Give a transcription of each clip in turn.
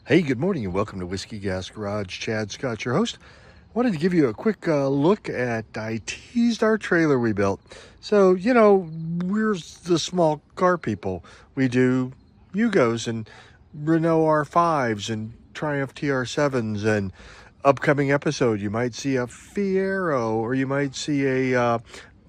Hey, good morning and welcome to Whiskey Gas Garage. Chad Scott, your host. Wanted to give you a quick look at, I teased our trailer we built. So, we're the small car people. We do Yugos and Renault R5s and Triumph TR7s, and upcoming episode you might see a Fiero or you might see a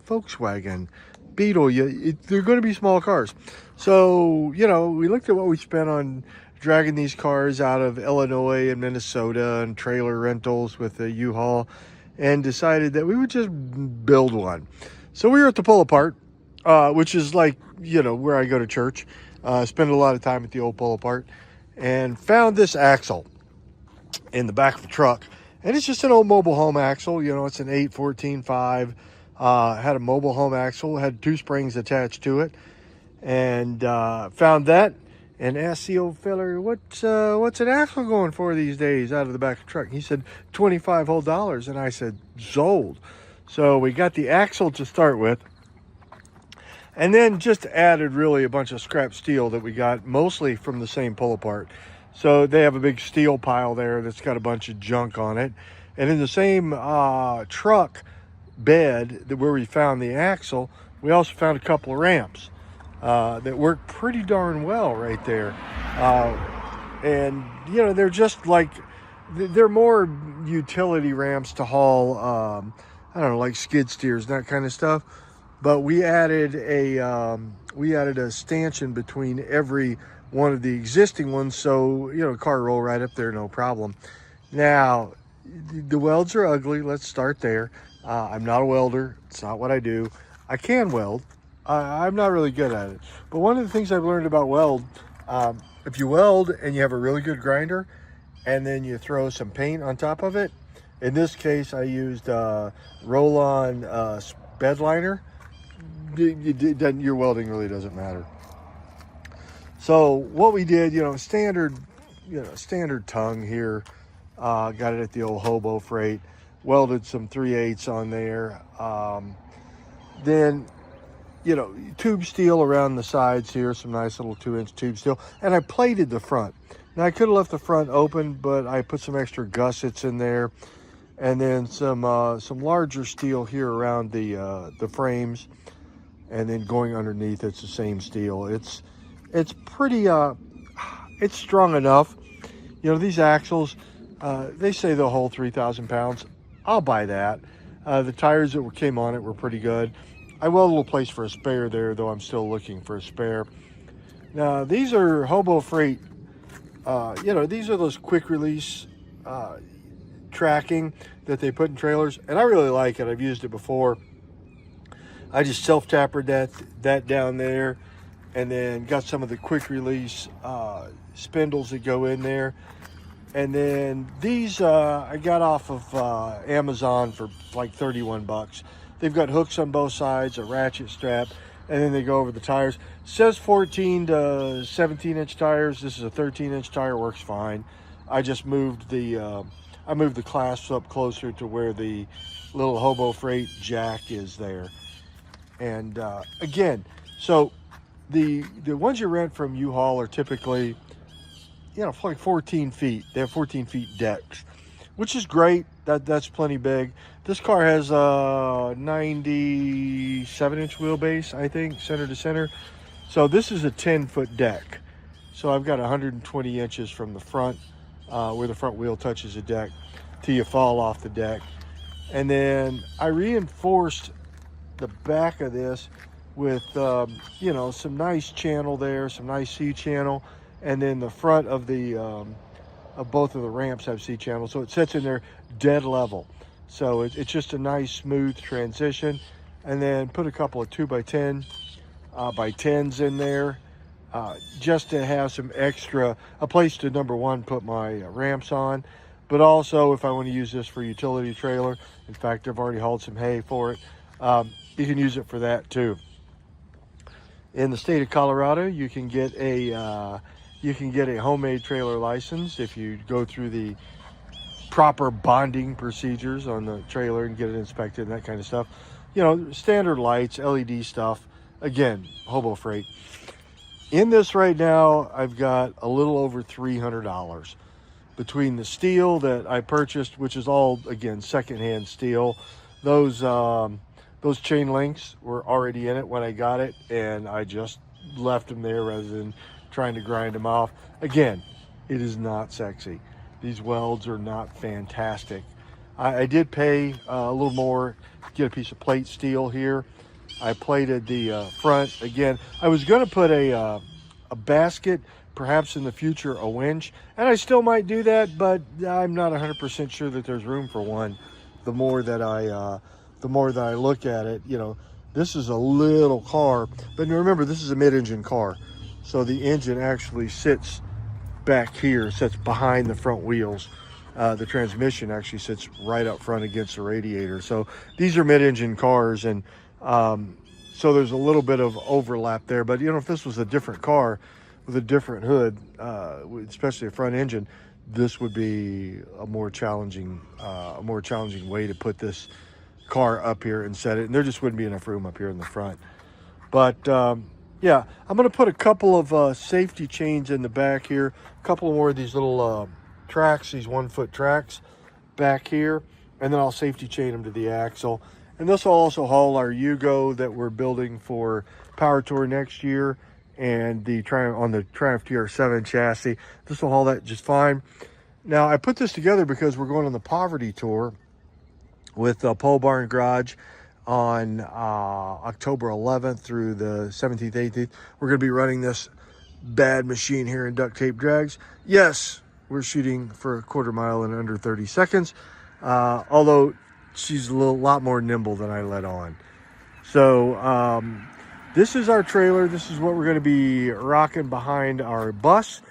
Volkswagen Beetle. They're going to be small cars. So, we looked at what we spent on dragging these cars out of Illinois and Minnesota and trailer rentals with the U-Haul, and decided that we would just build one. So we were at the Pull Apart, which is like, where I go to church. Spend a lot of time at the old Pull Apart, and found this axle in the back of the truck. And it's just an old mobile home axle. It's an 814.5. Had a mobile home axle, had two springs attached to it, and found that. And asked the old feller, what's an axle going for these days out of the back of the truck? He said, $25 whole. And I said, sold. So we got the axle to start with, and then just added really a bunch of scrap steel that we got mostly from the same Pull Apart. So they have a big steel pile there that's got a bunch of junk on it. And in the same truck bed where we found the axle, we also found a couple of ramps that work pretty darn well right there. And, they're just like, they're more utility ramps to haul, I don't know, like skid steers, that kind of stuff. But we added a stanchion between every one of the existing ones. So, car roll right up there, no problem. Now, the welds are ugly. Let's start there. I'm not a welder. It's not what I do. I can weld. I'm not really good at it. But one of the things I've learned about weld, if you weld and you have a really good grinder and then you throw some paint on top of it, in this case I used roll-on bed liner, your welding really doesn't matter. So what we did, standard tongue here, got it at the old Hobo Freight, welded some 3/8 on there, then tube steel around the sides here, some nice little 2-inch tube steel, and I plated the front. Now I could have left the front open, but I put some extra gussets in there, and then some larger steel here around the frames, and then going underneath it's the same steel. It's pretty it's strong enough. These axles, they say they'll hold 3,000 pounds. I'll buy that. The tires that came on it were pretty good. I will have a little place for a spare there, though I'm still looking for a spare. Now, these are Hobo Freight. These are those quick release tracking that they put in trailers, and I really like it. I've used it before. I just self-tapered that down there, and then got some of the quick release spindles that go in there. And then these I got off of Amazon for like 31 bucks. They've got hooks on both sides, a ratchet strap, and then they go over the tires. It says 14 to 17-inch tires. This is a 13-inch tire, works fine. I just moved the clasps up closer to where the little Hobo Freight jack is there. And again, so the ones you rent from U-Haul are typically, like 14 feet. They have 14 feet decks, which is great. That's plenty big. This car has a 97-inch wheelbase, I think, center to center. So this is a 10-foot deck. So I've got 120 inches from the front, where the front wheel touches the deck, till you fall off the deck. And then I reinforced the back of this with, some nice channel there, some nice C-channel. And then the front of of both of the ramps have C-channel, so it sits in there dead level. So it's just a nice smooth transition. And then put a couple of 2x10 by 10s in there, just to have some extra, a place to, number one, put my ramps on, but also if I want to use this for utility trailer. In fact, I've already hauled some hay for it. You can use it for that too. In the state of Colorado, you can get a homemade trailer license if you go through the proper bonding procedures on the trailer and get it inspected and that kind of stuff. Standard lights, LED stuff. Again, Hobo Freight. In this right now, I've got a little over $300. between the steel that I purchased, which is all, again, secondhand steel. Those chain links were already in it when I got it, and I just left them there rather than trying to grind them off. Again, it is not sexy. These welds are not fantastic. I did pay a little more to get a piece of plate steel here. I plated the front. Again, I was going to put a basket, perhaps in the future a winch, and I still might do that, but I'm not 100% sure that there's room for one. The more that I look at it, you know, this is a little car, but remember, this is a mid-engine car, so the engine actually sits back here, sits behind the front wheels. The transmission actually sits right up front against the radiator. So these are mid-engine cars, and so there's a little bit of overlap there. But you know, if this was a different car with a different hood, especially a front engine, this would be a more challenging way to put this car up here and set it. And there just wouldn't be enough room up here in the front. But yeah, I'm going to put a couple of safety chains in the back here, a couple more of these little tracks, these 1-foot tracks back here, and then I'll safety chain them to the axle. And this will also haul our Yugo that we're building for Power Tour next year, and the Triumph TR7 chassis. This will haul that just fine. Now, I put this together because we're going on the Poverty Tour with Pole Barn Garage on October 11th through the 17th, 18th. We're going to be running this bad machine here in Duct Tape Drags. Yes, we're shooting for a quarter mile in under 30 seconds, although she's a lot more nimble than I let on. So this is our trailer. This is what we're going to be rocking behind our bus.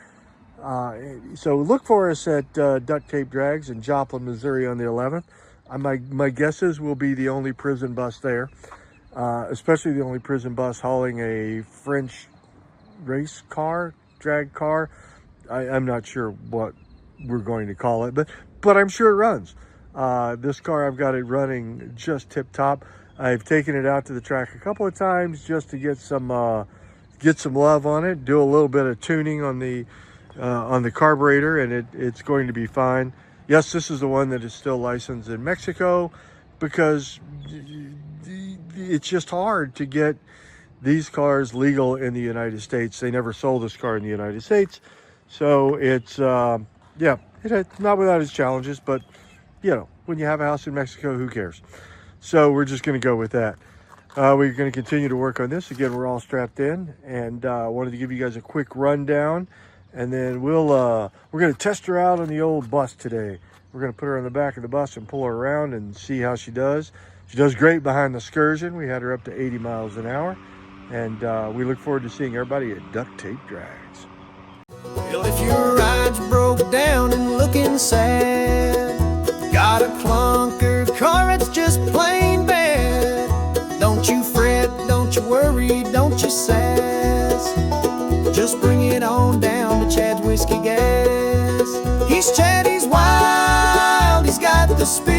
So look for us at Duct Tape Drags in Joplin, Missouri on the 11th. My guess is we'll be the only prison bus there, especially the only prison bus hauling a French race car, drag car. I'm not sure what we're going to call it, but I'm sure it runs. This car, I've got it running just tip top. I've taken it out to the track a couple of times just to get some love on it, do a little bit of tuning on the carburetor, and it's going to be fine. Yes, this is the one that is still licensed in Mexico because it's just hard to get these cars legal in the United States. They never sold this car in the United States. So it's, yeah, it's not without its challenges, but, you know, when you have a house in Mexico, who cares? So we're just going to go with that. We're going to continue to work on this. Again, we're all strapped in, and wanted to give you guys a quick rundown. And then we're going to test her out on the old bus today. We're going to put her on the back of the bus and pull her around and see how she does. She does great behind the Excursion. We had her up to 80 miles an hour. And we look forward to seeing everybody at Duct Tape Drags. Well, if your ride's broke down and looking sad, got a clunker car, it's just plain bad. Don't you fret, don't you worry, don't you sass. Just bring it on down to Chad's Whiskey Gas. He's Chad, he's wild, he's got the speed.